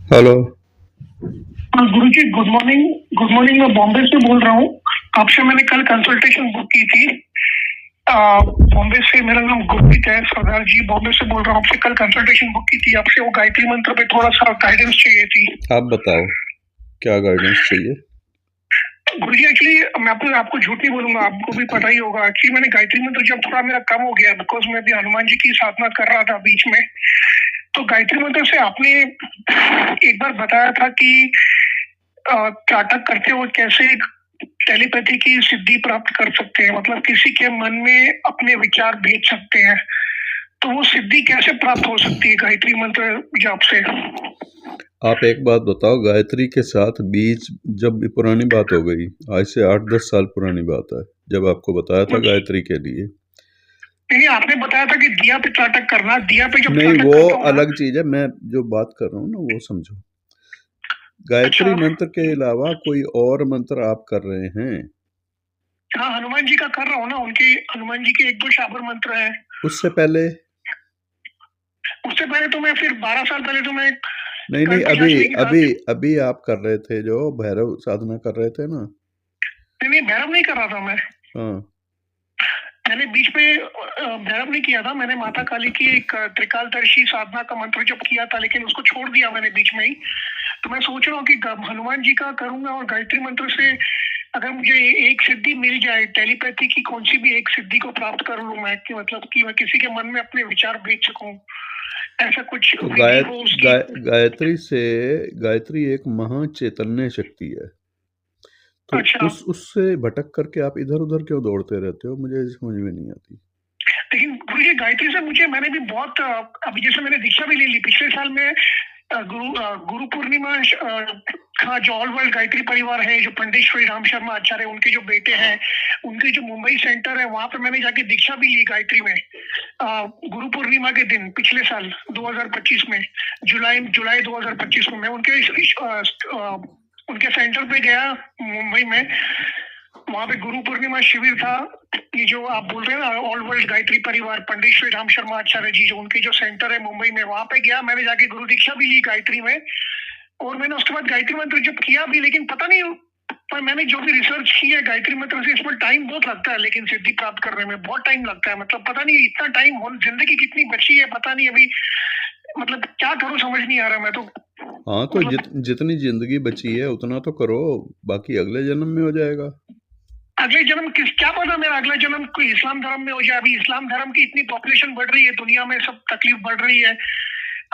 Hello. गुरु जी, good morning. Good morning, मैं बॉम्बे से बोल रहा हूँ। आपसे मैंने कल कंसल्टेशन बुक की थी। बॉम्बे से मेरा नाम गुरप्रीत है सरदार जी, बॉम्बे से बोल रहा हूँ। आपसे कल कंसल्टेशन बुक की थी। आपसे वो गायत्री मंत्र पे थोड़ा सा गाइडेंस चाहिए थी। आप बताओ क्या गाइडेंस चाहिए? गुरु जी, एक्चुअली मैं आपको झूठ नहीं बोलूंगा, आपको भी पता ही होगा। एक्चुअली मैंने गायत्री मंत्र जब थोड़ा मेरा कम हो गया, बिकॉज मैं भी हनुमान जी की साधना कर रहा था बीच में, तो गायत्री मंत्र से आपने एक बार बताया था कि त्राटक करते हुए कैसे टेलीपैथी की सिद्धि प्राप्त कर सकते हैं, मतलब किसी के मन में अपने विचार भेज सकते हैं। तो वो सिद्धि कैसे प्राप्त हो सकती है गायत्री मंत्र जाप से? आप एक बात बताओ, गायत्री के साथ बीच जब भी पुरानी बात हो गई, आज से 8-10 साल पुरानी बात है, जब आपको बताया था गायत्री के लिए। नहीं, आपने बताया था कि दिया पे त्राटक करना, दिया पे जब नहीं, त्राटक वो करता हूँ ना। अलग चीज है। मैं जो बात कर रहा हूँ ना वो समझो। गायत्री अच्छा। मंत्र के अलावा कोई और मंत्र आप कर रहे हैं? हाँ, हनुमान जी का कर रहा हूँ ना। उनके हनुमान जी के 1-2 शाबर मंत्र है। उससे पहले? उससे पहले तो मैं फिर 12 साल पहले तो मैं नहीं नहीं, कर्ण अभी पिशाच की अभी साथ। अभी आप कर रहे थे जो भैरव साधना कर रहे थे ना। नहीं, भैरव नहीं कर रहा था मैं। हाँ। मैंने बीच में भैरव नहीं किया था। मैंने माता काली की एक त्रिकालदर्शी साधना का मंत्र जप किया था, लेकिन उसको छोड़ दिया मैंने बीच में ही। तो मैं सोच रहा हूँ कि हनुमान जी का करूंगा, और गायत्री मंत्र से अगर मुझे एक सिद्धि मिल जाए, टेलीपैथी की कौन सी भी एक सिद्धि को प्राप्त कर लूं मैं, कि मतलब कि मैं किसी के मन में अपने विचार भेज सकूं, ऐसा कुछ तो विधि हो उसकी। गायत्री से, गायत्री एक महाचैतन्य शक्ति है। तो अच्छा। उससे भटक करके आप इधर उधर क्यों दौड़ते रहते हो, मुझे समझ में नहीं आती। लेकिन गुरु जी, गायत्री से मुझे, मैंने भी बहुत अभी जैसे मैंने दीक्षा भी ले ली पिछले साल में। गुरु पूर्णिमा का जो ऑल वर्ल्ड गायत्री परिवार है, जो पंडित श्री राम शर्मा आचार्य, उनके जो बेटे हैं, उनके जो मुंबई सेंटर है, वहां पे मैंने जाके दीक्षा भी ली गायत्री में। गुरु पूर्णिमा के दिन पिछले साल 2025 में, जुलाई 2025 में मैं उनके सेंटर पे गया मुंबई में। वहां पे गुरु पूर्णिमा शिविर था। ये जो आप बोल रहे हैं ना, ऑल वर्ल्ड गायत्री परिवार, पंडित श्री राम शर्मा आचार्य जी, जो उनके जो सेंटर है मुंबई में, वहां पे गया। मैंने जाके गुरु दीक्षा भी ली गायत्री में, और मैंने उसके बाद गायत्री मंत्र जब किया भी। लेकिन पता नहीं, पर मैंने जो भी रिसर्च की है गायत्री मंत्र से, इसमें टाइम बहुत लगता है, लेकिन सिद्धि प्राप्त करने में बहुत टाइम लगता है। मतलब पता नहीं इतना टाइम हो, जिंदगी कितनी बची है पता नहीं अभी। मतलब क्या करूं समझ नहीं आ रहा मैं तो। हाँ, तो मतलब जितनी जिंदगी बची है उतना तो करो, बाकी अगले जन्म में हो जाएगा। अगले जन्म क्या पता मेरा अगला जन्म कोई इस्लाम धर्म में हो जाए। अभी इस्लाम धर्म की इतनी पॉपुलेशन बढ़ रही है दुनिया में, सब तकलीफ बढ़ रही है।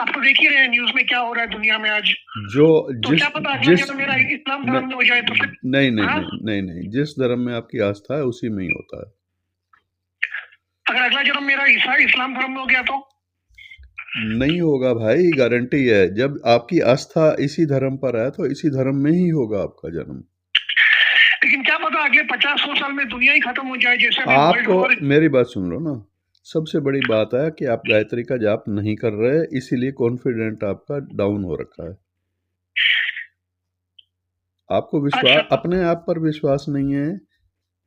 आप तो देख ही रहे हैं न्यूज में क्या हो रहा है दुनिया में आज। जो तो जिस क्या पता अगला जिस जन्म मेरा इस्लाम मैं धर्म में हो जाए तो फिर। नहीं नहीं हाँ, नहीं नहीं नहीं, जिस धर्म में आपकी आस्था है उसी में ही होता है। अगर अगला जन्म मेरा इस्लाम धर्म में हो गया तो? नहीं होगा भाई, गारंटी है। जब आपकी आस्था इसी धर्म पर है तो इसी धर्म में ही होगा आपका जन्म। लेकिन क्या पता अगले 50-100 साल में दुनिया ही खत्म हो जाए, जैसे अभी वर्ल्ड आपको वॉर। मेरी बात सुन लो ना। सबसे बड़ी बात है कि आप गायत्री का जाप नहीं कर रहे, इसीलिए कॉन्फिडेंट आपका डाउन हो रखा है। आपको अच्छा। विश्वास, अपने आप पर विश्वास नहीं है।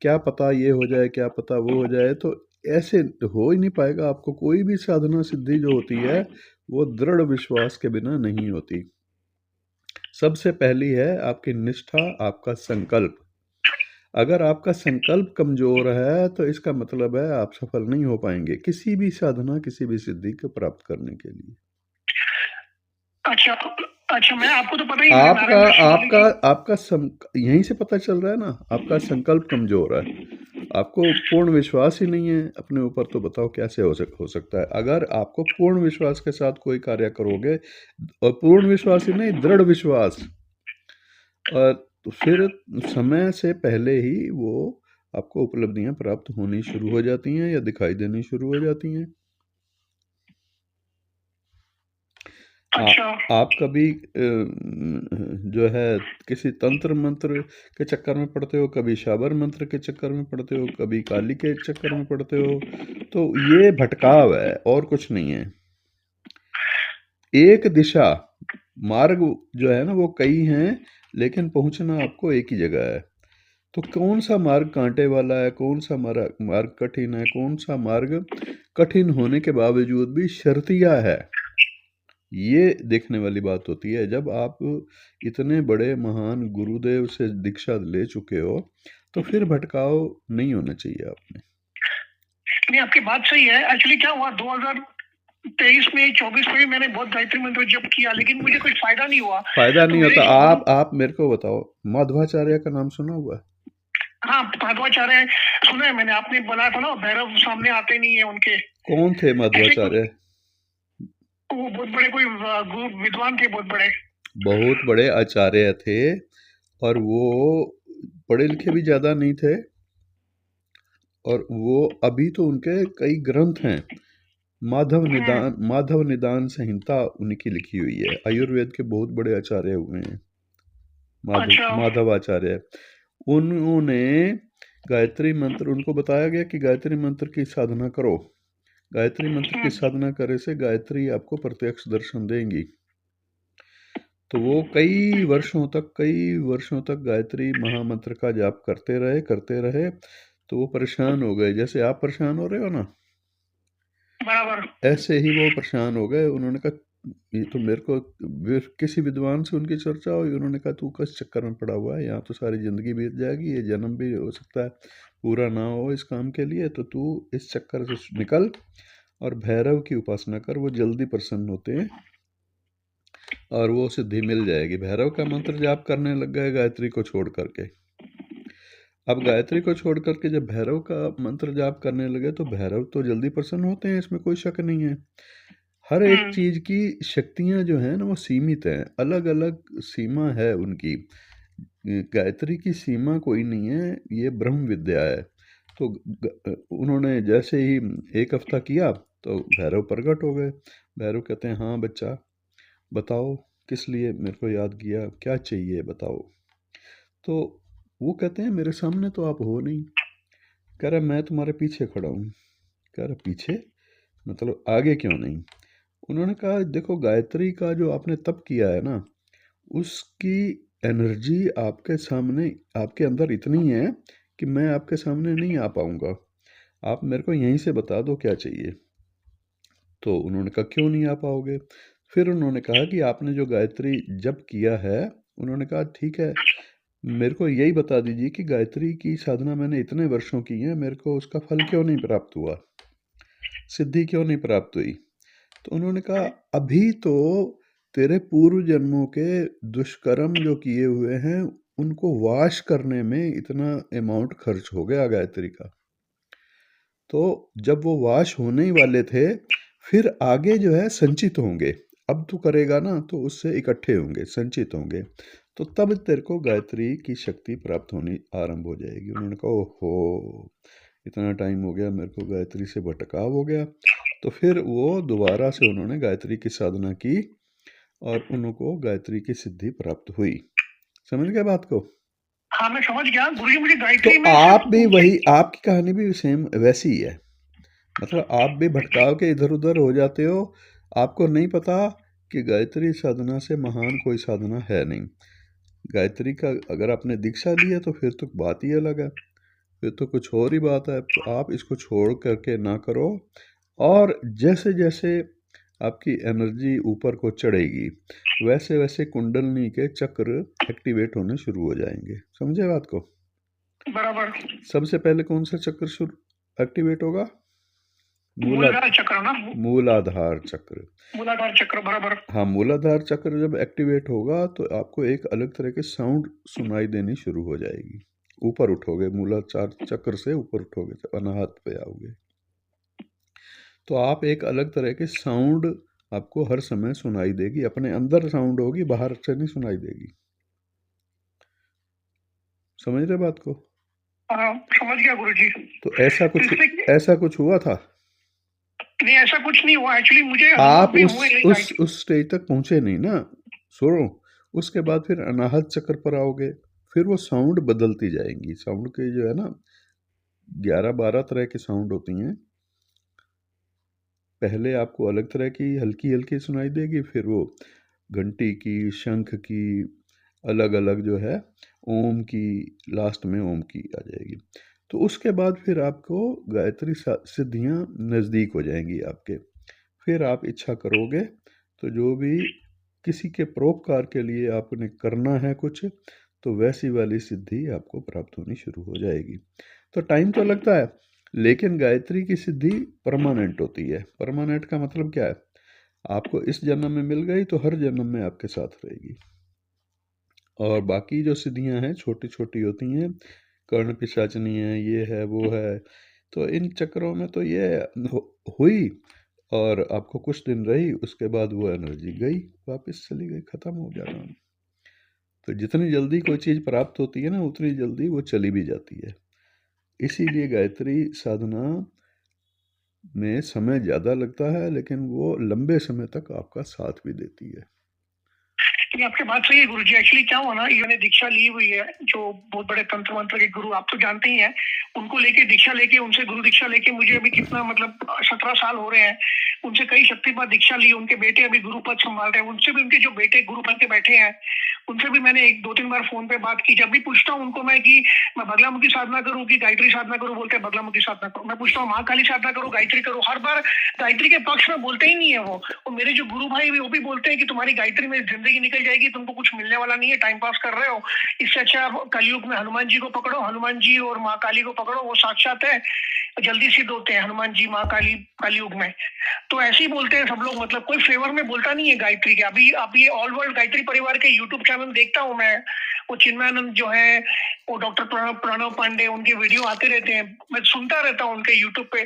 क्या पता ये हो जाए, क्या पता वो हो जाए, तो ऐसे हो ही नहीं पाएगा। आपको कोई भी साधना सिद्धि जो होती है वो दृढ़ विश्वास के बिना नहीं होती। सबसे पहली है आपकी निष्ठा, आपका संकल्प। अगर आपका संकल्प कमजोर है तो इसका मतलब है आप सफल नहीं हो पाएंगे किसी भी साधना, किसी भी सिद्धि को प्राप्त करने के लिए। अच्छा। अच्छा, मैं आपको तो पता ही है, मैंने आपका नारायण ऋषि वाली आपका की। आपका यहीं से पता चल रहा है ना, आपका संकल्प कमजोर है। आपको पूर्ण विश्वास ही नहीं है अपने ऊपर, तो बताओ कैसे हो सकता है? अगर आपको पूर्ण विश्वास के साथ कोई कार्य करोगे, और पूर्ण विश्वास ही नहीं, दृढ़ विश्वास, और तो फिर समय से पहले ही वो आपको उपलब्धियां प्राप्त होनी शुरू हो जाती हैं या दिखाई देनी शुरू हो जाती हैं। अच्छा। आप कभी जो है किसी तंत्र मंत्र के चक्कर में पड़ते हो, कभी शाबर मंत्र के चक्कर में पड़ते हो, कभी काली के चक्कर में पड़ते हो, तो ये भटकाव है और कुछ नहीं है। एक दिशा, मार्ग जो है ना वो कई हैं, लेकिन पहुंचना आपको एक ही जगह है। तो कौन सा मार्ग कांटे वाला है, कौन सा मार्ग कठिन है, कौन सा मार्ग कठिन होने के बावजूद भी शर्तिया है, ये देखने वाली बात होती है। जब आप इतने बड़े महान गुरुदेव से दीक्षा ले चुके हो तो फिर भटकाव नहीं होना चाहिए आप में। नहीं, आपकी बात सही है। एक्चुअली क्या हुआ, 2023 में 24 में भी मैंने बहुत गायत्री मंत्र जप किया, लेकिन मुझे कुछ फायदा नहीं हुआ। फायदा तो नहीं मेरे होता। एक आप मेरे को बताओ, माधवाचार्य का नाम सुना हुआ है? हाँ, माधवाचार्य सुना है मैंने। आपने बोला था ना, भैरव सामने आते नहीं है उनके। कौन थे ऐसे माधवाचार्य? वो बहुत बड़े कोई गुरु विद्वान थे, बहुत बड़े। बहुत बड़े आचार्य थे, और वो पढ़े लिखे भी ज़्यादा नहीं थे, और वो अभी तो उनके कई ग्रंथ हैं। माधव निदान संहिता उनकी लिखी हुई है। आयुर्वेद के बहुत बड़े आचार्य हुए हैं अच्छा। माधवाचार्य। उन्होंने गायत्री मंत्र, उनको बताया गया कि गायत्री मंत्र की साधना करो। गायत्री मंत्र की साधना करे से गायत्री आपको प्रत्यक्ष दर्शन देंगी। तो वो कई वर्षों तक गायत्री महामंत्र का जाप करते रहे। तो वो परेशान हो गए, जैसे आप परेशान हो रहे हो ना, बराबर। ऐसे ही वो परेशान हो गए। उन्होंने कहा ये तो मेरे को, किसी विद्वान से उनकी चर्चा हुई, उन्होंने कहा तू किस चक्कर में पड़ा हुआ है, यहाँ तो सारी ज़िंदगी बीत जाएगी, ये जन्म भी हो सकता है पूरा ना हो इस काम के लिए, तो तू इस चक्कर से निकल और भैरव की उपासना कर, वो जल्दी प्रसन्न होते हैं और वो सिद्धि मिल जाएगी। भैरव का मंत्र जाप करने लग गए गायत्री को छोड़ करके। अब गायत्री को छोड़ करके जब भैरव का मंत्र जाप करने लगे तो भैरव तो जल्दी प्रसन्न होते हैं, इसमें कोई शक नहीं है। हर एक चीज की शक्तियां जो है ना वो सीमित है, अलग अलग सीमा है उनकी। गायत्री की सीमा कोई नहीं है, ये ब्रह्म विद्या है। तो उन्होंने जैसे ही एक हफ्ता किया तो भैरव प्रकट हो गए। भैरव कहते हैं हाँ बच्चा, बताओ किस लिए मेरे को याद किया, क्या चाहिए बताओ। तो वो कहते हैं मेरे सामने तो आप हो नहीं। कह रहा मैं तुम्हारे पीछे खड़ा हूँ। कह रहा पीछे मतलब आगे क्यों नहीं? उन्होंने कहा देखो, गायत्री का जो आपने तप किया है ना, उसकी एनर्जी आपके सामने, आपके अंदर इतनी है कि मैं आपके सामने नहीं आ पाऊंगा। आप मेरे को यहीं से बता दो क्या चाहिए। तो उन्होंने कहा क्यों नहीं आ पाओगे? फिर उन्होंने कहा कि आपने जो गायत्री जप किया है, उन्होंने कहा ठीक है, मेरे को यही बता दीजिए कि गायत्री की साधना मैंने इतने वर्षों की है, मेरे को उसका फल क्यों नहीं प्राप्त हुआ, सिद्धि क्यों नहीं प्राप्त हुई? तो उन्होंने कहा अभी तो तेरे पूर्व जन्मों के दुष्कर्म जो किए हुए हैं उनको वाश करने में इतना अमाउंट खर्च हो गया गायत्री का। तो जब वो वाश होने ही वाले थे, फिर आगे जो है संचित होंगे। अब तू करेगा ना तो उससे इकट्ठे होंगे, संचित होंगे, तो तब तेरे को गायत्री की शक्ति प्राप्त होनी आरंभ हो जाएगी। उन्होंने कहा ओहो, इतना टाइम हो गया, मेरे को गायत्री से भटकाव हो गया। तो फिर वो दोबारा से उन्होंने गायत्री की साधना की और उनको गायत्री की सिद्धि प्राप्त हुई। समझ गए बात को? हाँ, मैं समझ गया गुरुजी। मुझे तो गायत्री में आप सिर्फ भी वही, आपकी कहानी भी सेम वैसी ही है। मतलब आप भी भटकाव के इधर उधर हो जाते हो, आपको नहीं पता कि गायत्री साधना से महान कोई साधना है नहीं। गायत्री का अगर आपने दीक्षा ली है तो फिर तो बात ही अलग है, फिर तो कुछ और ही बात है। तो आप इसको छोड़ करके ना करो, और जैसे जैसे आपकी एनर्जी ऊपर को चढ़ेगी वैसे वैसे कुंडलनी के चक्र एक्टिवेट होने शुरू हो जाएंगे। समझे बात को? बराबर। सबसे पहले कौन सा चक्र शुरू एक्टिवेट होगा? मूलाधार चक्र ना? मूलाधार चक्र। मूलाधार चक्र, बराबर। हाँ, मूलाधार चक्र जब एक्टिवेट होगा तो आपको एक अलग तरह के साउंड सुनाई देनी शुरू हो जाएगी। ऊपर उठोगे, मूलाधार चक्र से ऊपर उठोगे तो अनाहत पे आओगे, तो आप एक अलग तरह के साउंड आपको हर समय सुनाई देगी। अपने अंदर साउंड होगी, बाहर से नहीं सुनाई देगी। समझ रहे बात को? हाँ, समझ गया गुरुजी। तो ऐसा कुछ हुआ था? नहीं, ऐसा कुछ नहीं हुआ। एक्चुअली मुझे अनुभव आप भी हुए हैं। उस स्टेज तक पहुंचे नहीं ना। सुनो, उसके बाद फिर अनाहत चक्र पर आओगे, फिर वो साउंड बदलती जाएंगी। साउंड के जो है ना 11-12 तरह की साउंड होती हैं। पहले आपको अलग तरह की हल्की हल्की सुनाई देगी, फिर वो घंटी की, शंख की, अलग अलग जो है, ओम की, लास्ट में ओम की आ जाएगी। तो उसके बाद फिर आपको गायत्री सिद्धियाँ नज़दीक हो जाएंगी आपके। फिर आप इच्छा करोगे तो जो भी किसी के परोपकार के लिए आपने करना है कुछ, तो वैसी वाली सिद्धि आपको प्राप्त होनी शुरू हो जाएगी। तो टाइम तो लगता है, लेकिन गायत्री की सिद्धि परमानेंट होती है। परमानेंट का मतलब क्या है? आपको इस जन्म में मिल गई तो हर जन्म में आपके साथ रहेगी। और बाकी जो सिद्धियां हैं छोटी छोटी होती हैं, कर्ण पिशाचनी है, ये है, वो है, तो इन चक्रों में तो ये हुई और आपको कुछ दिन रही, उसके बाद वो एनर्जी गई, वापस चली गई, खत्म हो गया काम। तो जितनी जल्दी कोई चीज़ प्राप्त होती है ना, उतनी जल्दी वो चली भी जाती है। इसीलिए गायत्री साधना में समय ज़्यादा लगता है, लेकिन वो लंबे समय तक आपका साथ भी देती है। ये आपकी बात सही है गुरुजी। एक्चुअली क्या हुआ ना, मैंने दीक्षा ली हुई है, जो बहुत बड़े तंत्र मंत्र के गुरु आप तो जानते ही हैं, उनको लेके दीक्षा लेके, उनसे गुरु दीक्षा लेके मुझे अभी कितना मतलब 17 साल हो रहे हैं। उनसे कई शक्तिपात दीक्षा ली, उनके बेटे अभी गुरु पद संभाल रहे हैं, उनसे भी उनके जो बेटे गुरु बन के बैठे हैं, उनसे भी मैंने 1-2-3 बार फोन पे बात की। जब भी पूछता हूँ उनको मैं कि मैं बगलामुखी साधना करूँ कि गायत्री साधना करूँ, बोलते हैं बगलामुखी साधना करूँ। मैं पूछता हूँ माँ काली साधना करूँ, गायत्री करूँ, हर बार गायत्री के पक्ष में बोलते ही नहीं है वो। और मेरे जो गुरु भाई वो भी बोलते हैं कि तुम्हारी गायत्री में जिंदगी निकल जाएगी, तुमको कुछ मिलने वाला नहीं है, टाइम पास कर रहे हो, इससे अच्छा कलयुग में हनुमान जी को पकड़ो, हनुमान जी और माँ काली को पकड़ो, वो साक्षात है, जल्दी सिद्ध होते हैं हनुमान जी माँ काली कलयुग में। तो ऐसे ही बोलते हैं सब लोग, मतलब कोई फेवर में बोलता नहीं है गायत्री के। अभी ये ऑल वर्ल्ड गायत्री परिवार के यूट्यूब चैनल देखता हूँ मैं, वो चिन्मयानंद जो है, वो डॉक्टर प्रणव पांडे, उनके वीडियो आते रहते हैं, मैं सुनता रहता हूँ उनके यूट्यूब पे,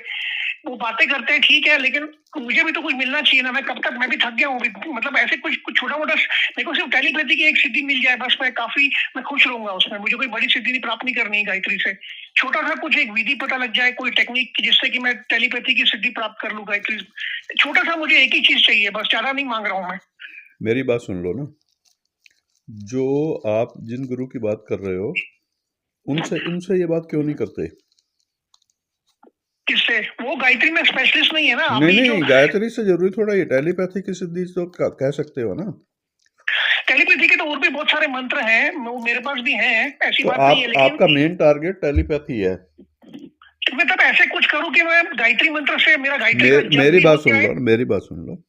वो बातें करते हैं, ठीक है, लेकिन मुझे भी तो कुछ मिलना चाहिए ना। मैं कब तक, मैं भी थक गया हूँ, मतलब ऐसे कुछ कुछ छोटा मोटा, मेरे को सिर्फ टेलीपैथी की एक सिद्धि मिल जाए बस, मैं खुश रहूंगा उसमें। मुझे कोई बड़ी सिद्धि नहीं प्राप्त नहीं करनी है गायत्री से, छोटा सा कुछ एक विधि पता लग जाए, कोई टेक्निक जिससे कि मैं टेलीपैथी की सिद्धि प्राप्त कर लूं गायत्री। छोटा सा मुझे एक ही चीज चाहिए बस, ज्यादा नहीं मांग रहा हूँ मैं। मेरी बात सुन लो ना, जो आप जिन गुरु की बात कर रहे हो, उनसे उनसे ये बात क्यों नहीं करते? किससे? वो गायत्री में स्पेशलिस्ट नहीं है ना। नहीं नहीं, गायत्री से जरूरी थोड़ा, ये टेलीपैथी की सिद्धि तो कह सकते हो ना। टेलीपैथी के तो और भी बहुत सारे मंत्र हैं, वो मेरे पास भी हैं, ऐसी तो बात नहीं है, लेकिन आपका मेन टारगेट टेलीपैथी है। मैं तब ऐसे कुछ करूं कि मैं गायत्री मंत्र से मेरा गायत्री का जप मेरी भी बात हो सुन जाए। लो, मेरी बात सुन लो।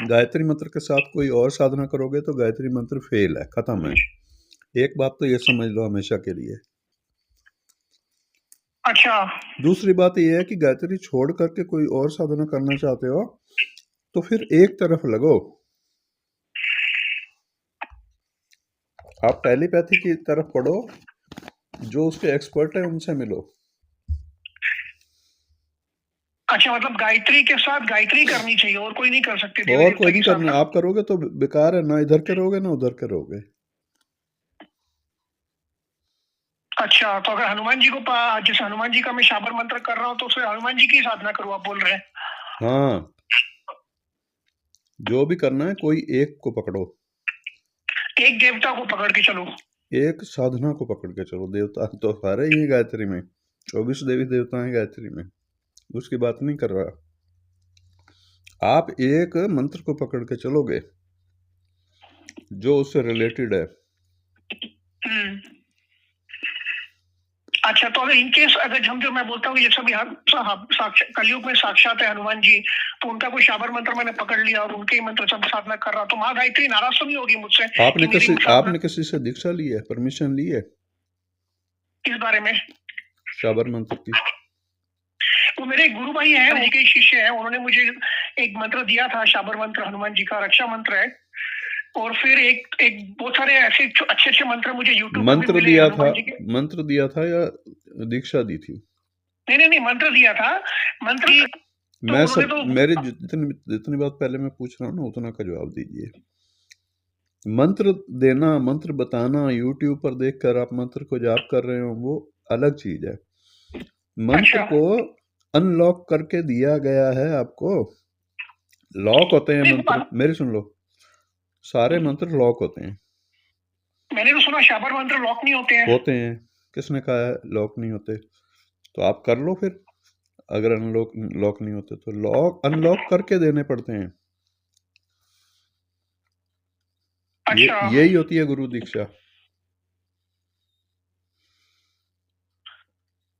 गायत्री मंत्र के साथ कोई और साधना करोगे तो गायत्री मंत्र फेल है, खत्म है। एक बात तो ये समझ लो हमेशा के लिए। अच्छा। दूसरी बात ये है कि गायत्री छोड़ करके कोई और साधना करना चाहते हो तो फिर एक तरफ लगो। आप टेलीपैथी की तरफ पढ़ो, जो उसके एक्सपर्ट है उनसे मिलो। अच्छा, मतलब गायत्री के साथ गायत्री करनी चाहिए, और कोई नहीं कर सकते देवी और देवता कोई की नहीं करना, साधना? आप करोगे तो बेकार है, ना इधर करोगे ना उधर करोगे। अच्छा, तो अगर हनुमान जी को जैसे हनुमान जी का मैं शाबर मंत्र कर रहा हूँ, तो फिर हनुमान जी की साधना करूँ, आप बोल रहे हैं? हाँ, जो भी करना है कोई एक को पकड़ो, एक देवता को पकड़ के चलो, एक साधना को पकड़ के चलो। देवता तो सारे ही हैं गायत्री में, 24 देवी देवता हैं गायत्री में, उसकी बात नहीं कर रहा। आप एक मंत्र को पकड़ के चलोगे जो उससे रिलेटेड है। अच्छा, तो अगर इनकेस अगर हम, जो मैं बोलता हूँ जैसे भी कलयुग में साक्षात है हनुमान जी, तो उनका कोई शाबर मंत्र मैंने पकड़ लिया और उनके ही मंत्र से साधना कर रहा, तो माँ गायत्री नाराज तो नहीं होगी मुझसे? आपने किसी से दीक्षा ली है, परमिशन ली है इस बारे में? शाबर मंत्र की? वो मेरे गुरु भाई हैं, उनके शिष्य हैं, उन्होंने मुझे एक मंत्र दिया था, शाबर मंत्र हनुमान जी का रक्षा मंत्र है। और फिर एक एक बहुत सारे ऐसे अच्छे अच्छे मंत्र मुझे यूट्यूब पर भी मिले हनुमान जी के। मंत्र दिया था या दीक्षा दी थी? नहीं, मंत्र दिया था, मंत्र। मैं सब मेरे जितनी बात पहले मैं पूछ रहा हूँ ना, उतना का जवाब दीजिए। मंत्र देना, मंत्र बताना, यूट्यूब पर देखकर आप मंत्र को जाप कर रहे हो, वो अलग चीज है। मंत्र को अनलॉक करके दिया गया है आपको। लॉक होते हैं मंत्र, मेरी सुन लो, सारे मंत्र लॉक होते हैं। मैंने तो सुना शाबर मंत्र लॉक नहीं होते हैं। होते हैं, किसने कहा है लॉक नहीं होते? तो आप कर लो फिर, अगर लॉक नहीं होते तो अनलॉक करके देने पड़ते हैं। अच्छा। यही होती है गुरु दीक्षा।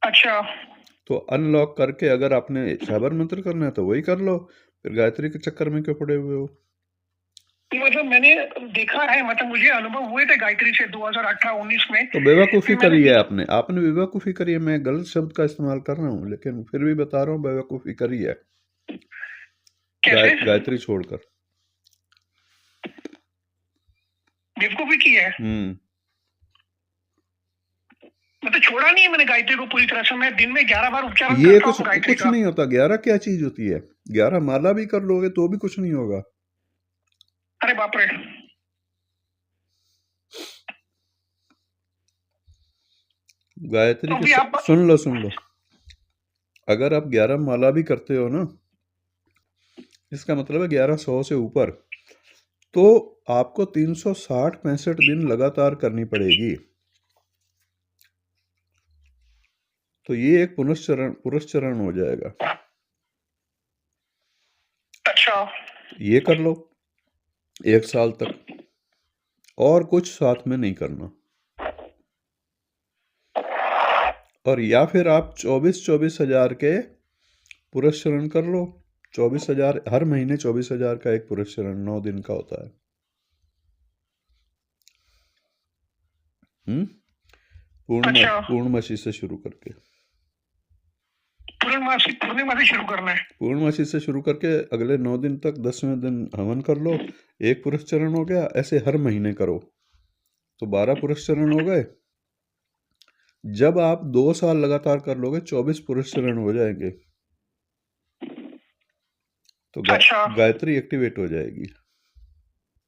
अच्छा, तो अनलॉक करके अगर आपने शाबर मंत्र करना है तो वही कर लो, फिर गायत्री के चक्कर में क्यों पड़े हुए हो? मतलब मैंने देखा है, मतलब मुझे अनुभव हुए थे गायत्री से 2018-19 में। तो बेवकूफ़ी फिर मैंने करी है आपने बेवकूफ़ी करी है। मैं गलत शब्द का इस्तेमाल कर रहा हूँ, लेकिन फिर भी बता रहा हूँ, बेवकूफ़ी करी है कैसे गायत्री छोड़कर। बेवकूफी की है? मतलब छोड़ा नहीं है मैंने गायत्री को पूरी तरह से। मैं दिन में 11 बार उच्चारण ये करता हूँ गायत्री कुछ का। नहीं होता। 11 क्या चीज होती है? 11 माला भी कर लोगे तो भी कुछ नहीं होगा। अरे बाप रे। गायत्री तो के भी आप सुन लो, अगर आप 11 माला भी करते हो ना, इसका मतलब है 1100 से ऊपर, तो आपको 360-65 दिन लगातार करनी पड़ेगी। तो ये एक पुनश्चरण हो जाएगा। अच्छा, ये कर लो 1 साल तक, और कुछ साथ में नहीं करना। और या फिर आप 24 हजार के पुरस्चरण कर लो। 24,000 हर महीने, 24,000 का एक पुरस्चरण 9 दिन का होता है। पूर्णमासी से शुरू करके पूर्णिमासी शुरू करना है। पूर्णमासी से शुरू करके अगले 9 दिन तक 10वें दिन हवन कर लो, एक पुरस्चरण हो गया। ऐसे हर महीने करो तो 12 पुरस्चरण हो गए। जब आप 2 साल लगातार कर लोगे 24 पुरस्चरण हो जाएंगे, तो अच्छा। गायत्री एक्टिवेट हो जाएगी।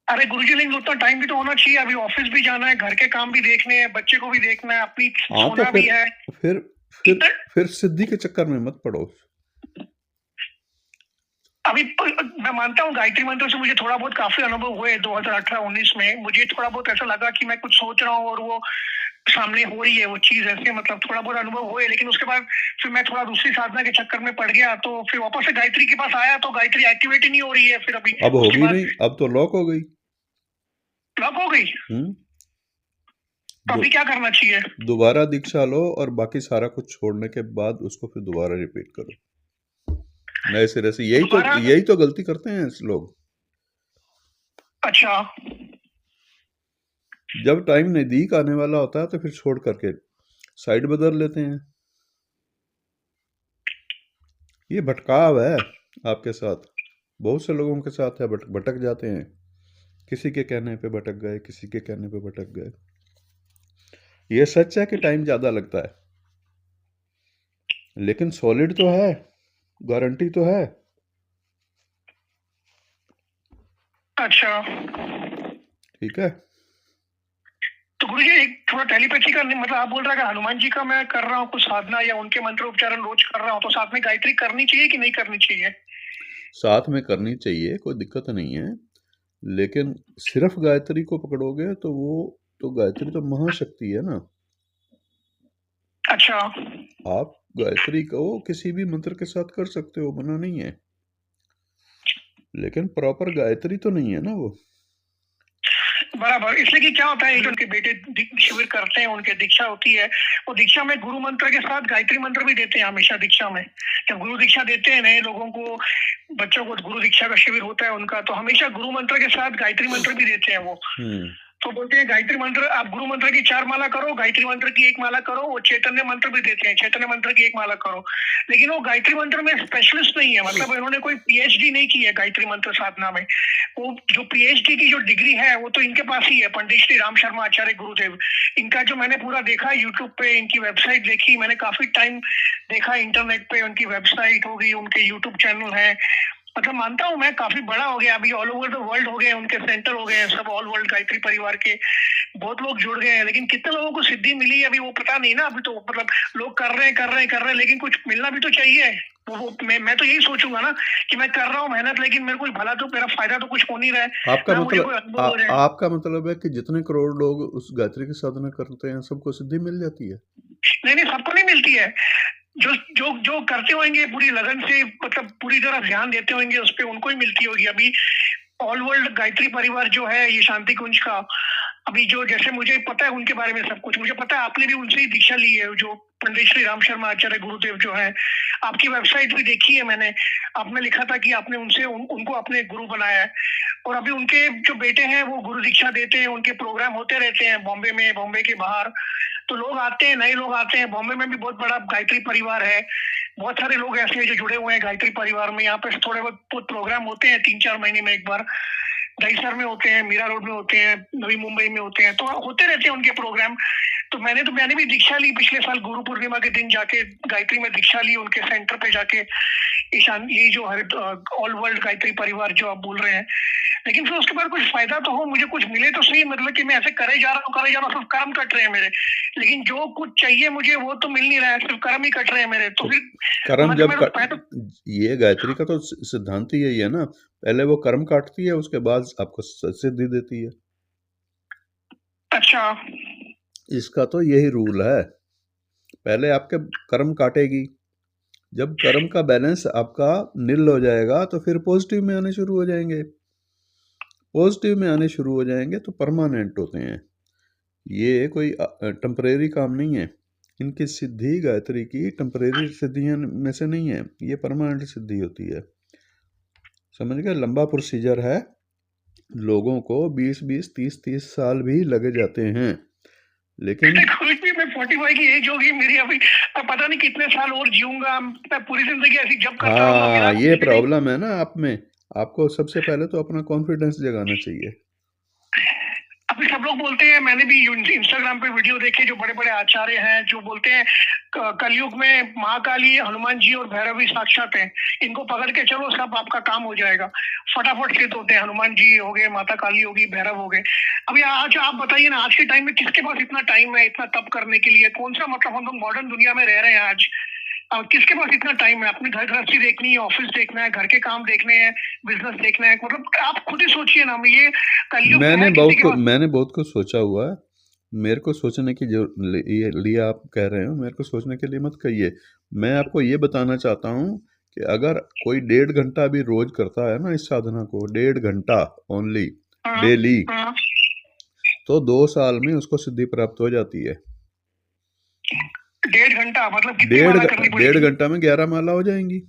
अरे गुरुजी, लेकिन उतना टाइम भी तो होना चाहिए। अभी ऑफिस भी जाना है, घर के काम भी देखने हैं, बच्चे को भी देखना है, अपनी सोना भी है। फिर सिद्धि के चक्कर में मत पड़ो। अभी मैं मानता हूँ गायत्री मंत्र से मुझे थोड़ा बहुत काफी अनुभव हुए 2018-19 में। मुझे थोड़ा बहुत ऐसा लगा कि मैं कुछ सोच रहा हूँ और वो सामने हो रही है वो चीज, ऐसे मतलब थोड़ा बहुत अनुभव हुए। लेकिन उसके बाद फिर मैं थोड़ा दूसरी साधना के चक्कर में पड़ गया, तो फिर वापस से गायत्री के पास आया तो गायत्री एक्टिवेट ही नहीं हो रही है। फिर अभी अब होगी नहीं, अब तो लॉक हो गई। लॉक हो गई। तो अभी क्या करना चाहिए? दोबारा दीक्षा लो और बाकी सारा कुछ छोड़ने के बाद उसको फिर दोबारा रिपीट करो नए सिरे से। यही तो गलती करते हैं लोग। अच्छा। जब टाइम नजदीक आने वाला होता है तो फिर छोड़ करके साइड बदल लेते हैं। ये भटकाव है आपके साथ, बहुत से लोगों के साथ है। भटक जाते हैं, किसी के कहने पे भटक गए, किसी के कहने पे भटक गए। ये सच है कि टाइम ज़्यादा लगता है, लेकिन सॉलिड तो है, गारंटी तो है। अच्छा, ठीक है। तो गुरु जी एक थोड़ा टेलीपैथी का, मतलब आप बोल रहे हैं कि हनुमान जी का मैं कर रहा हूँ कुछ साधना या उनके मंत्र उच्चारण रोज कर रहा हूँ, तो साथ में गायत्री करनी चाहिए कि नहीं करनी चाहिए? साथ में करनी चाहिए, कोई दिक्कत नहीं है। लेकिन सिर्फ गायत्री को पकड़ोगे तो वो तो गायत्री तो महाशक्ति है ना। अच्छा। आप गायत्री को किसी भी मंत्र के साथ कर सकते हो, मना नहीं है, लेकिन प्रॉपर गायत्री तो नहीं है ना वो। बराबर। इसलिए कि क्या होता है, जो उनके बेटे शिविर करते हैं, उनके दीक्षा होती है, वो दीक्षा में गुरु मंत्र के साथ गायत्री मंत्र भी देते हैं हमेशा दीक्षा में। जब गुरु दीक्षा देते हैं नए लोगों को, बच्चों को, गुरु दीक्षा का शिविर होता है उनका, तो हमेशा गुरु मंत्र के साथ गायत्री मंत्र भी देते हैं वो। तो बोलते हैं गायत्री मंत्र, आप गुरु मंत्र की 4 माला करो, गायत्री मंत्र की 1 माला करो। वो चैतन्य मंत्र भी देते हैं, चैतन्य मंत्र की 1 माला करो। लेकिन वो गायत्री मंत्र में स्पेशलिस्ट नहीं है, मतलब उन्होंने कोई पीएचडी नहीं की है गायत्री मंत्र साधना में। वो जो पीएचडी की जो डिग्री है वो तो इनके पास ही है, पंडित श्री राम शर्मा आचार्य गुरुदेव। इनका जो मैंने पूरा देखा यूट्यूब पे, इनकी वेबसाइट देखी मैंने, काफी टाइम देखा इंटरनेट पे, उनकी वेबसाइट होगी, उनके यूट्यूब चैनल है। मतलब मानता हूँ मैं, काफी बड़ा हो गया अभी, ऑल ओवर द वर्ल्ड हो गए, उनके सेंटर हो गए सब, ऑल वर्ल्ड गायत्री परिवार के बहुत लोग जुड़ गए हैं। लेकिन कितने लोगों को सिद्धि मिली अभी वो पता नहीं ना। अभी तो मतलब लोग कर रहे हैं, लेकिन कुछ मिलना भी तो चाहिए। वो मैं तो यही सोचूंगा ना कि मैं कर रहा हूँ मेहनत, लेकिन मेरे को भला तो, मेरा फायदा तो कुछ हो नहीं रहा है। आपका मतलब है कि जितने करोड़ लोग उस गायत्री की साधना करते हैं सबको सिद्धि मिल जाती है? नहीं, सबको नहीं मिलती है। जो जो जो करते होंगे पूरी लगन से, मतलब पूरी तरह ध्यान देते होंगे उस पर, उनको ही मिलती होगी। अभी ऑल वर्ल्ड गायत्री परिवार जो है ये शांति कुंज का, अभी जो, जैसे मुझे पता है उनके बारे में सब कुछ, मुझे पता है आपने भी उनसे ही दीक्षा ली है, जो पंडित श्री राम शर्मा आचार्य गुरुदेव जो है। आपकी वेबसाइट भी देखी है मैंने, आपने लिखा था कि आपने उनको अपने गुरु बनाया है। और अभी उनके जो बेटे हैं वो गुरु दीक्षा देते हैं, उनके प्रोग्राम होते रहते हैं बॉम्बे में, बॉम्बे के बाहर। तो लोग आते हैं, नए लोग आते हैं। बॉम्बे में भी बहुत बड़ा गायत्री परिवार है, बहुत सारे लोग ऐसे हैं जो जुड़े हुए हैं गायत्री परिवार में। यहाँ पे थोड़े बहुत प्रोग्राम होते हैं 3-4 महीने में एक बार। दहीसर में होते हैं, मीरा रोड में होते हैं, नवी मुंबई में होते हैं, तो होते रहते हैं उनके प्रोग्राम। तो मैंने भी दीक्षा ली पिछले साल, गुरु पूर्णिमा के दिन जाके गायत्री में दीक्षा ली उनके सेंटर पे जाके। ईशान, ये जो ऑल वर्ल्ड गायत्री परिवार जो आप बोल रहे हैं, लेकिन फिर उसके बाद कुछ फायदा तो हो, मुझे कुछ मिले तो सही। मतलब कि मैं ऐसे करे जा रहा हूँ, सिर्फ कर्म कट रहे हैं मेरे, लेकिन जो कुछ चाहिए मुझे वो तो मिल नहीं रहा है, सिर्फ कर्म ही कट रहे हैं मेरे। तो फिर कर्म जब मैं ये गायत्री का तो सिद्धांत ही यही है ना, पहले वो कर्म काटती है, उसके बाद आपको सिद्धि देती है। अच्छा, इसका तो यही रूल है, पहले आपके कर्म काटेगी, जब कर्म का बैलेंस आपका निल हो जाएगा तो फिर पॉजिटिव में आने शुरू हो जाएंगे। पॉजिटिव में आने शुरू हो जाएंगे तो परमानेंट होते हैं। ये कोई टेम्परेरी काम नहीं है। इनकी सिद्धि गायत्री की टेम्परेरी सिद्धियों में से नहीं है, ये परमानेंट सिद्धि होती है। समझ गए? लंबा प्रोसीजर है, लोगों को 20-20, 30-30 साल भी लग जाते हैं, लेकिन कुछ भी, मैं 45 की एज होगी मेरी अभी, अब पता नहीं कितने साल और जीऊंगा मैं, पूरी जिंदगी ऐसी जब करता रहूंगा बिना हाँ, कुछ ये भी नहीं। प्रॉब्लम है ना आप में। आपको सबसे पहले तो अपना कॉन्फिडेंस जगाना चाहिए। अभी सब लोग बोलते हैं, मैंने भी इंस्टाग्राम पे वीडियो देखे, जो बड़े बड़े आचार्य हैं जो बोलते हैं कलयुग में महाकाली, हनुमान जी और भैरवी साक्षात हैं, इनको पकड़ के चलो सब आपका काम हो जाएगा। फटाफट सिद्ध होते हैं, हनुमान जी हो गए, माता काली होगी, भैरव हो गए। अभी आज आप बताइए ना, आज के टाइम में किसके पास इतना टाइम है इतना तप करने के लिए? कौन सा, मतलब हम लोग मॉडर्न दुनिया में रह रहे हैं आज, किसके पास इतना टाइम है? अपनी घर गृहस्थी देखनी है, ऑफिस देखना है, घर के काम देखने हैं, बिजनेस देखना है। मतलब आप खुद ही सोचिए ना, ये कलयुग है, किसी के पास। मैंने बहुत कुछ सोचा हुआ है। मेरे को सोचने की जो ये लिए आप कह रहे हो, मेरे को सोचने के लिए मत कहिए। मैं आपको ये बताना चाहता हूँ कि अगर कोई 1.5 घंटा भी रोज करता है ना इस साधना को, 1.5 घंटा ओनली डेली, तो 2 साल में उसको सिद्धि प्राप्त हो जाती है। 1.5 घंटा मतलब कितनी माला करनी पड़ेगी? 1.5 घंटा में 11 माला हो जाएंगी।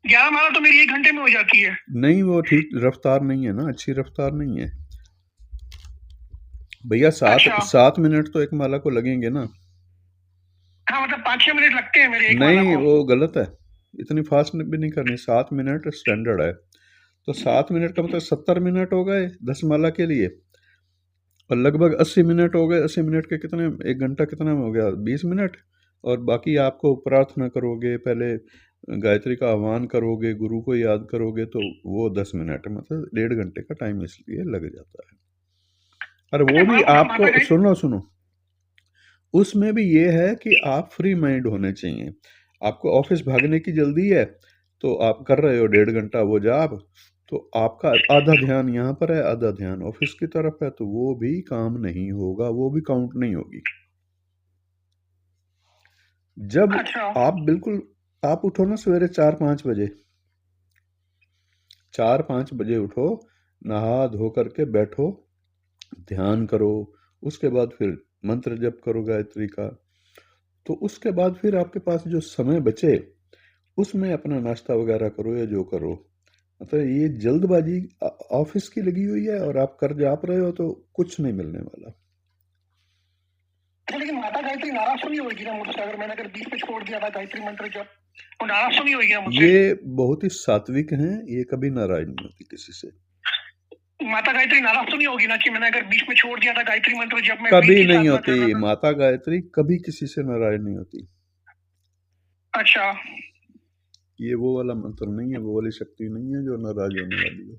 11 माला तो मेरी 1 घंटे में हो जाती है। नहीं, वो ठीक रफ्तार नहीं है ना, अच्छी रफ्तार नहीं है भैया। 7 मिनट तो एक माला को लगेंगे ना। हाँ, मतलब 5-6 मिनट लगते हैं मेरे एक माला नहीं, को। वो गलत है, इतनी फास्ट भी नहीं करनी। 7 मिनट स्टैंडर्ड है, तो 7 मिनट का मतलब 70 मिनट हो गए 10 माला के लिए, और लगभग 80 मिनट हो गए। 80 मिनट के कितने, 1 घंटा कितना में हो गया? 20 मिनट। और बाकी आपको प्रार्थना करोगे, पहले गायत्री का आह्वान करोगे, गुरु को याद करोगे, तो वो 10 मिनट, मतलब 1.5 घंटे का टाइम इसलिए लग जाता है। और वो भी आपको, सुनो, उसमें भी ये है कि आप फ्री माइंड होने चाहिए। आपको ऑफिस भागने की जल्दी है, तो आप कर रहे हो 1.5 घंटा वो जॉब, तो आपका आधा ध्यान यहाँ पर है, आधा ध्यान ऑफिस की तरफ है, तो वो भी काम नहीं होगा, वो भी काउंट नहीं होगी। जब आप बिल्कुल, आप उठो ना सवेरे 4-5 बजे, 4-5 बजे उठो, नहा धो करके बैठो, ध्यान करो, उसके बाद फिर मंत्र जप करो गायत्री का, तो उसके बाद फिर आपके पास जो समय बचे उसमें अपना नाश्ता वगैरह करो या जो करो। मतलब ये जल्दबाजी ऑफिस की लगी हुई है और आप कर जाप रहे हो, तो कुछ नहीं मिलने वाला। लेकिन माता गायत्री नाराज तो नहीं होगी ना मुझसे, अगर मैंने बीच में छोड़ दिया था गायत्री मंत्र जब, वो नाराज तो नहीं होगी ना मुझसे? ये बहुत ही सात्विक हैं, ये कभी नाराज नहीं होती किसी से। माता गायत्री नाराज तो नहीं होगी ना कि मैंने अगर बीच में छोड़ दिया था गायत्री मंत्र जब मैं कभी नहीं होती, माता गायत्री कभी किसी से नाराज नहीं होती। अच्छा, ये वो वाला मंत्र नहीं है, वो वाली शक्ति नहीं है जो नाराज होने वाली हो।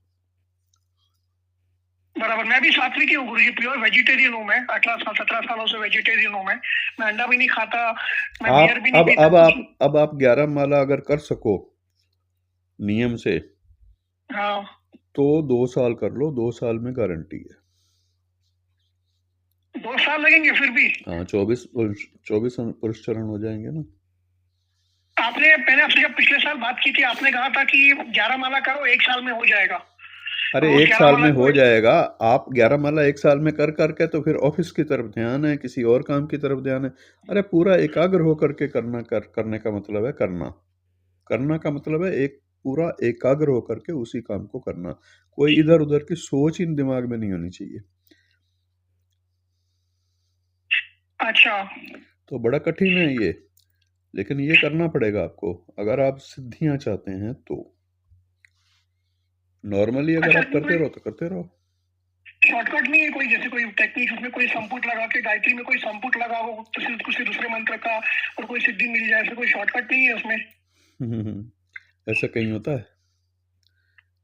बराबर। मैं भी सात्विक ही हूँ गुरुजी, प्योर वेजिटेरियन हूँ मैं। 17 सालों से वेजिटेरियन हूँ मैं अंडा भी नहीं खाता, मैं बियर भी नहीं पीता। अब आप 11 माला अगर कर सको नियम से, हाँ, तो 2 साल कर लो, 2 साल में गारंटी है। 2 साल लगेंगे फिर भी? हाँ, 24 पुरुष चरण हो जाएंगे ना। मैंने आपसे जब पिछले साल बात की थी, आपने कहा था कि 11 माला करो 1 साल में हो जाएगा। अरे 1 साल में हो जाएगा। आप 11 माला 1 साल में कर करके तो फिर ऑफिस की तरफ ध्यान है, किसी और काम की तरफ ध्यान है। अरे पूरा एकाग्र होकर के करने का मतलब है करना का मतलब है एक पूरा एकाग्र होकर के उसी काम को करना। कोई इधर उधर की सोच इन दिमाग में नहीं होनी चाहिए। अच्छा। तो बड़ा कठिन है ये, लेकिन ये करना पड़ेगा आपको अगर आप सिद्धियां चाहते हैं तो। नॉर्मली अगर अच्छा, आप करते रहो तो करते रहो। शॉर्टकट नहीं है कोई, जैसे कोई टेक्निक उसमें कोई संपुट लगा के, गायत्री में कोई संपुट लगाओ किसी दूसरे मंत्र का और कोई सिद्धि मिल जाए, ऐसा कोई शॉर्टकट नहीं है उसमें? ऐसा कहीं होता है?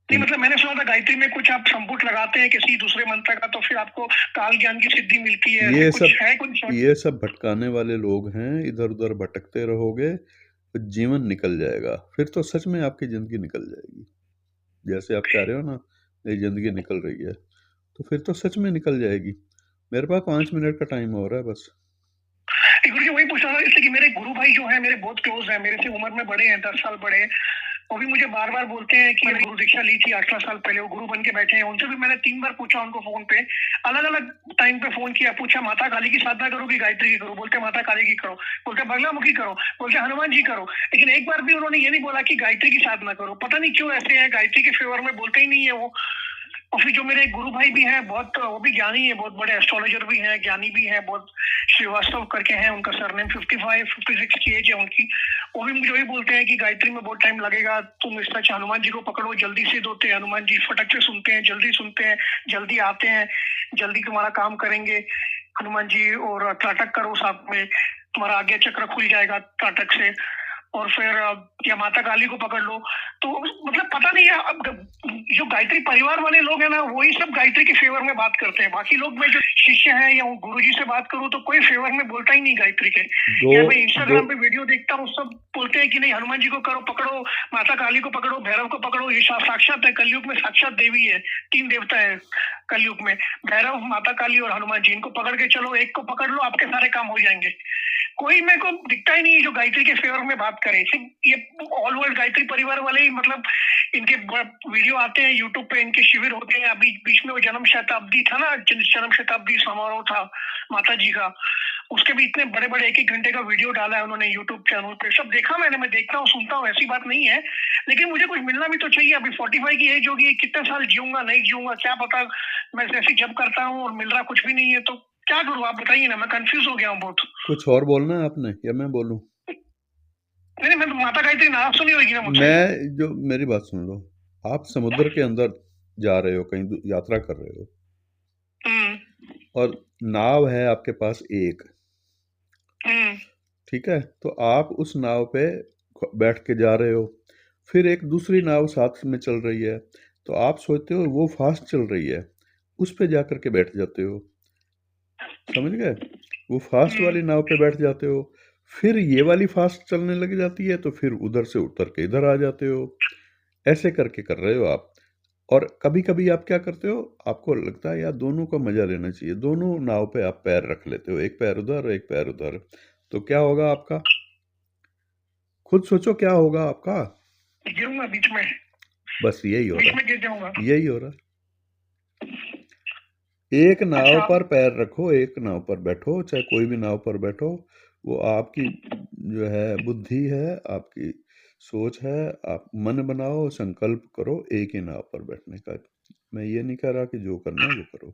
नहीं, मतलब मैंने सुना था गायत्री में कुछ आप संपुट लगाते हैं किसी दूसरे मंत्र का, तो फिर आपको काल ज्ञान की सिद्धि मिलती है, ये ऐसे कुछ सब है कुछ? ये सब भटकाने वाले लोग हैं। इधर उधर भटकते रहोगे तो जीवन निकल जाएगा, फिर तो सच में आपकी जिंदगी निकल जाएगी। जैसे आप कह रहे हो ना, मेरी जिंदगी निकल रही है, तो फिर तो सच में निकल जाएगी। मेरे पास 5 मिनट का टाइम हो रहा है बस। गुरु जी वही पूछ रहा था, इसलिए कि मेरे गुरु भाई जो है मेरे बहुत क्लोज है, मेरे से उम्र में बड़े हैं, 10 साल बड़े हैं। वो भी मुझे बार बार बोलते हैं कि गुरु दीक्षा ली थी 8 साल पहले, वो गुरु बन के बैठे हैं। उनसे भी मैंने 3 बार पूछा उनको फोन पे, अलग अलग टाइम पे फोन किया, पूछा माता काली की साधना करो कि गायत्री की करो? बोलते माता काली की करो। बोलते बगलामुखी करो। बोलते हनुमान जी करो। लेकिन एक बार भी उन्होंने ये नहीं बोला कि गायत्री की साधना करो। पता नहीं क्यों ऐसे है, गायत्री के फेवर में बोलते ही नहीं है वो। और फिर जो मेरे गुरु भाई भी हैं बहुत, वो भी ज्ञानी है, बहुत बड़े एस्ट्रोलॉजर भी हैं, ज्ञानी भी हैं बहुत, श्रीवास्तव करके हैं उनका सरनेम, 55-56 की एज है उनकी। वो भी मुझे वही बोलते हैं कि गायत्री में बहुत टाइम लगेगा, तुम इस तरह हनुमान जी को पकड़ो, जल्दी से होते हैं हनुमान जी, फटक से सुनते हैं, जल्दी सुनते हैं, जल्दी आते हैं, जल्दी तुम्हारा काम करेंगे हनुमान जी। और त्राटक करो साथ में, तुम्हारा आज्ञा चक्र खुल जाएगा त्राटक से। और फिर या माता काली को पकड़ लो। तो मतलब पता नहीं है, अब जो गायत्री परिवार वाले लोग हैं ना, वही सब गायत्री के फेवर में बात करते हैं। बाकी लोग, मैं जो शिष्य हैं या गुरुजी से बात करूं तो कोई फेवर में बोलता ही नहीं गायत्री के। या मैं इंस्टाग्राम पे वीडियो देखता हूँ, सब बोलते हैं कि नहीं हनुमान जी को करो, पकड़ो, माता काली को पकड़ो, भैरव को पकड़ो, ये साक्षात है, कलयुग में साक्षात देवी है, 3 देवता है कलयुग में, भैरव, माता काली और हनुमान जी। इनको पकड़ के चलो, एक को पकड़ लो, आपके सारे काम हो जाएंगे। कोई मेरे को दिखता ही नहीं है जो गायत्री के फेवर में बात करे। सिर्फ ये ऑल वर्ल्ड गायत्री परिवार वाले ही, मतलब इनके वीडियो आते हैं यूट्यूब पे, इनके शिविर होते हैं। अभी बीच में वो जन्म शताब्दी था ना, जन्म शताब्दी समारोह था माता जी का, उसके भी इतने बड़े बड़े 1-1 घंटे का वीडियो डाला है उन्होंने यूट्यूब चैनल पे। सब देखा मैंने, मैं देखता हूँ, सुनता हूँ, ऐसी बात नहीं है। लेकिन मुझे कुछ मिलना भी तो चाहिए। अभी 45 की एज होगी, कितने साल जीऊंगा नहीं जीऊंगा क्या पता। मैं जैसे जब करता हूँ और मिल रहा कुछ भी नहीं है, तो क्या करूँ आप बताइए ना, मैं कंफ्यूज हो गया हूँ बहुत। कुछ और बोलना है आपने या मैं बोलूं? नहीं, मैं माता गायत्री नाम सुनी होगी ना मुझसे। मैं जो मेरी बात सुन लो। आप समुद्र के अंदर जा रहे हो, कहीं यात्रा कर रहे हो, और नाव है आपके पास एक, ठीक है? तो आप उस नाव पे बैठ के जा रहे हो, फिर एक दूसरी नाव साथ में चल रही है, तो आप सोचते हो वो फास्ट चल रही है, उस पे जा करके बैठ जाते हो। समझ गए? वो फास्ट वाली नाव पे बैठ जाते हो, फिर ये वाली फास्ट चलने लग जाती है, तो फिर उधर से उतर के इधर आ जाते हो। ऐसे करके कर रहे हो आप। और कभी कभी आप क्या करते हो, आपको लगता है यार दोनों का मजा लेना चाहिए, दोनों नाव पे आप पैर रख लेते हो, एक पैर उधर एक पैर उधर। तो क्या होगा आपका? खुद सोचो क्या होगा आपका? गिरूंगा बीच में, बस यही हो बीच रहा में गिर जाऊंगा। है, यही हो रहा है। एक नाव अच्छा। पर पैर रखो, एक नाव पर बैठो, चाहे कोई भी नाव पर बैठो। वो आपकी जो है बुद्धि है, आपकी सोच है। आप मन बनाओ, संकल्प करो एक ही नाव पर बैठने का। मैं ये नहीं कह रहा कि जो करना है वो करो।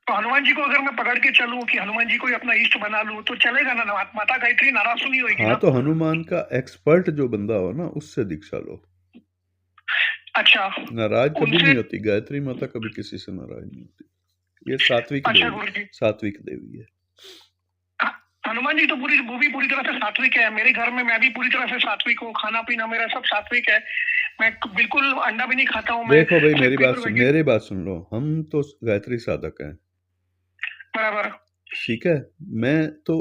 तो हनुमान जी को अगर मैं पकड़ के चलूं कि हनुमान जी को ही अपना इष्ट बना लूं तो चलेगा ना? माता गायत्री नाराज सुनी होगी हाँ, ना? तो हनुमान का एक्सपर्ट जो बंदा हो ना, उससे दीक्षा लो। अच्छा, नाराज कभी उनसे। नहीं होती गायत्री माता, कभी किसी से नाराज नहीं होती। ये सात्विक अच्छा देवी, गुरु जी, सात्विक देवी है। हनुमान जी तो वो भी पूरी तरह से सात्विक है। मेरे घर में मैं भी पूरी तरह से सात्विक हूँ, खाना पीना मेरा सब सात्विक है। मैं बिल्कुल अंडा भी नहीं खाता हूँ मैं। देखो भाई, सिर्फ मेरी बात सुन लो। हम तो गायत्री साधक हैं, बराबर। ठीक है? मैं तो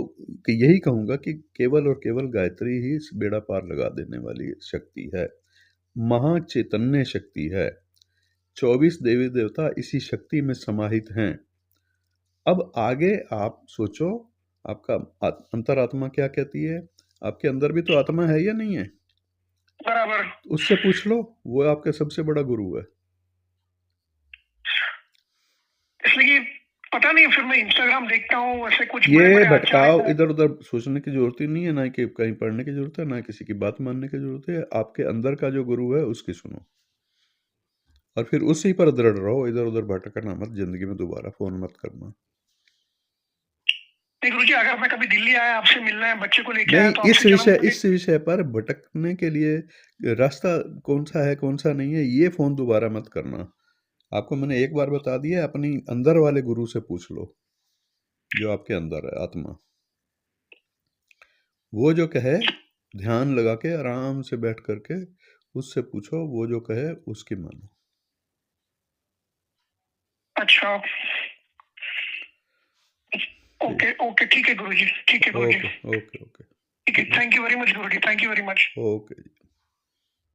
यही कहूंगा कि केवल और केवल गायत्री ही इस बेड़ा पार लगा देने वाली शक्ति है, महाचैतन्य शक्ति है। 24 देवी देवता इसी शक्ति में समाहित हैं। अब आगे आप सोचो, आपका अंतरात्मा क्या कहती है? आपके अंदर भी तो आत्मा है या नहीं है? बराबर। उससे पूछ लो, वो आपका सबसे बड़ा गुरु है। इसलिए कि पता नहीं, फिर मैं इंस्टाग्राम देखता हूँ, ऐसे कुछ ये बड़े-बड़े भटकाव आचार्य। इधर उधर सोचने की जरूरत ही नहीं है, ना कि कहीं पढ़ने की जरूरत है, ना किसी की बात मानने की जरूरत है। आपके अंदर का जो गुरु है उसकी सुनो और फिर उसी पर दृढ़ रहो। इधर उधर भटकना मत, जिंदगी में दोबारा फोन मत करना। नहीं गुरुजी, अगर मैं कभी दिल्ली आया, आपसे मिलना है, बच्चे को लेके आया, नहीं, तो आपसे जरूर इस विषय पर भटकने के लिए रास्ता कौन सा है कौन सा नहीं है, ये फोन दोबारा मत करना। आपको मैंने एक बार बता दिया, अपनी अंदर वाले गुरु से पूछ लो, जो आपके अंदर है आत्मा। वो जो कहे, ध्यान लगा के आराम से बैठ करके उससे पूछो, वो जो कहे उसकी मानो। अच्छा, ठीक। ओके ओके, ठीक है गुरुजी, ठीक है गुरुजी, ओके ओके ओके। ठीक है। Thank you very much Guruji, thank you very much. Okay.